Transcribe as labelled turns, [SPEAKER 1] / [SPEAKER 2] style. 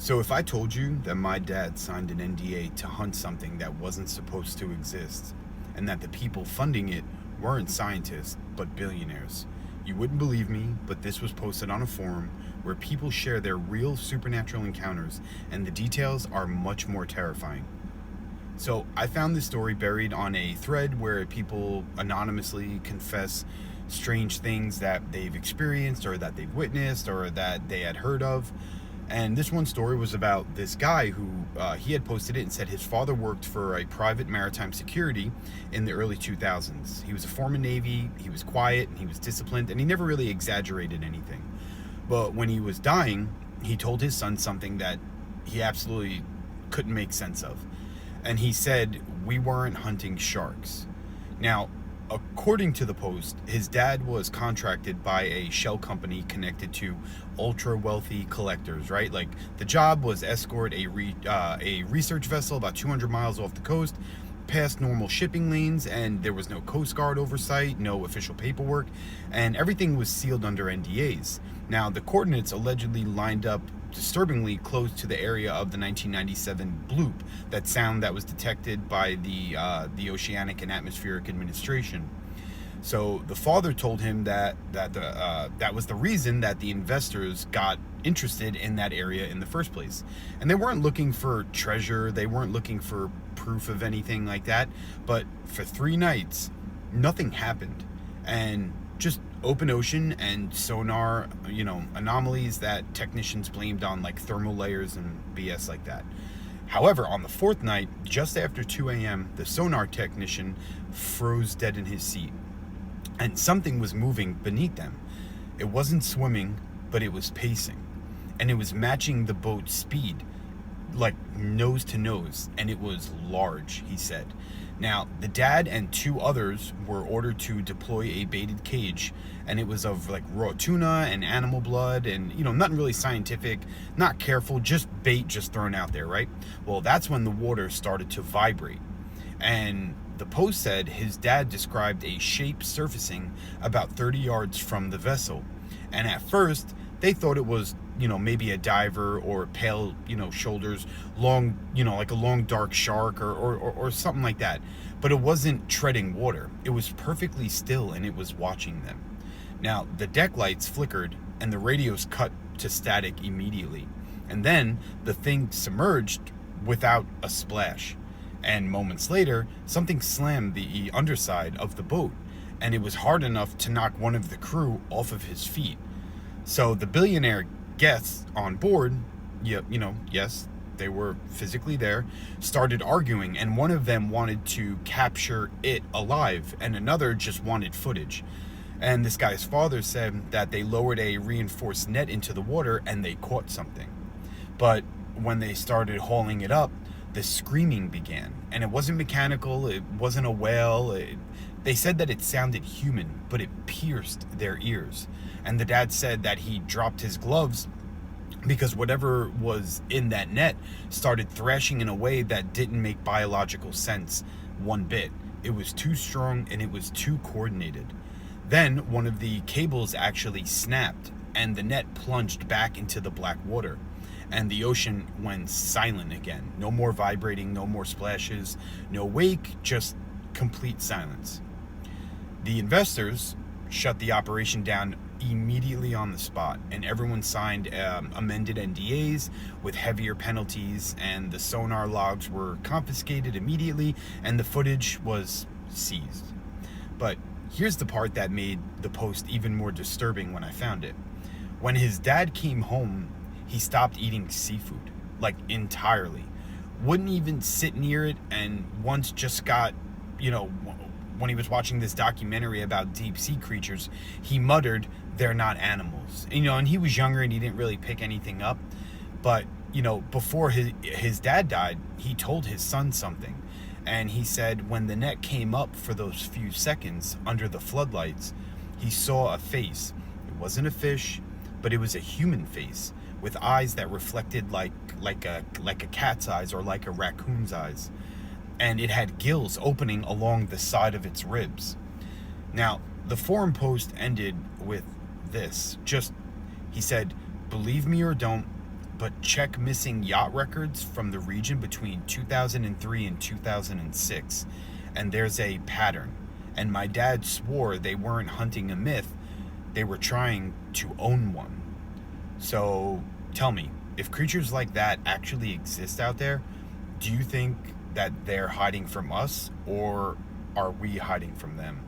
[SPEAKER 1] So if I told you that my dad signed an NDA to hunt something that wasn't supposed to exist, and that the people funding it weren't scientists, but billionaires, you wouldn't believe me, but this was posted on a forum where people share their real supernatural encounters, and the details are much more terrifying. So I found this story buried on a thread where people anonymously confess strange things that they've experienced or that they've witnessed or that they had heard of. And this one story was about this guy who he had posted it and said his father worked for a private maritime security in the early 2000s. He was a former Navy, he was quiet, and he was disciplined, and he never really exaggerated anything. But when he was dying, he told his son something that he absolutely couldn't make sense of. And he said, "We weren't hunting sharks." Now, according to the post, his dad was contracted by a shell company connected to ultra wealthy collectors, right? Like the job was escort a research vessel about 200 miles off the coast past normal shipping lanes, and there was no Coast Guard oversight, no official paperwork, and everything was sealed under NDAs. Now, the coordinates allegedly lined up disturbingly close to the area of the 1997 bloop, that sound that was detected by the Oceanic and Atmospheric Administration. So the father told him that was the reason that the investors got interested in that area in the first place. And they weren't looking for treasure, they weren't looking for proof of anything like that. But for 3 nights, nothing happened. And just open ocean and sonar, anomalies that technicians blamed on like thermal layers and BS like that. However, on the 4th night, just after 2 a.m., the sonar technician froze dead in his seat. And something was moving beneath them. It wasn't swimming, but it was pacing. And it was matching the boat's speed, like nose to nose. And it was large, he said. Now, the dad and 2 others were ordered to deploy a baited cage. And it was of like raw tuna and animal blood and, nothing really scientific, not careful, just bait just thrown out there, right? Well, that's when the water started to vibrate. And the post said his dad described a shape surfacing about 30 yards from the vessel. And at first, they thought it was, maybe a diver or pale, shoulders, long, like a long dark shark or something like that. But it wasn't treading water. It was perfectly still and it was watching them. Now, the deck lights flickered and the radios cut to static immediately. And then the thing submerged without a splash. And moments later, something slammed the underside of the boat, and it was hard enough to knock one of the crew off of his feet. So the billionaire guests on board, yes, they were physically there, started arguing, and one of them wanted to capture it alive, and another just wanted footage. And this guy's father said that they lowered a reinforced net into the water and they caught something. But when they started hauling it up, the screaming began, and it wasn't mechanical, it wasn't a wail. They said that it sounded human, but it pierced their ears. And the dad said that he dropped his gloves because whatever was in that net started thrashing in a way that didn't make biological sense one bit. It was too strong and it was too coordinated. Then one of the cables actually snapped and the net plunged back into the black water. And the ocean went silent again. No more vibrating, no more splashes, no wake, just complete silence. The investors shut the operation down immediately on the spot, and everyone signed amended NDAs with heavier penalties, and the sonar logs were confiscated immediately, and the footage was seized. But here's the part that made the post even more disturbing when I found it. When his dad came home, he stopped eating seafood, like entirely. Wouldn't even sit near it, and once just got, when he was watching this documentary about deep sea creatures, he muttered, "They're not animals." And he was younger and he didn't really pick anything up. But, before his dad died, he told his son something. And he said when the net came up for those few seconds under the floodlights, he saw a face. It wasn't a fish, but it was a human face, with eyes that reflected like a cat's eyes or like a raccoon's eyes. And it had gills opening along the side of its ribs. Now, the forum post ended with this. He said, "Believe me or don't, but check missing yacht records from the region between 2003 and 2006, and there's a pattern. And my dad swore they weren't hunting a myth, they were trying to own one. So tell me, if creatures like that actually exist out there, do you think that they're hiding from us, or are we hiding from them?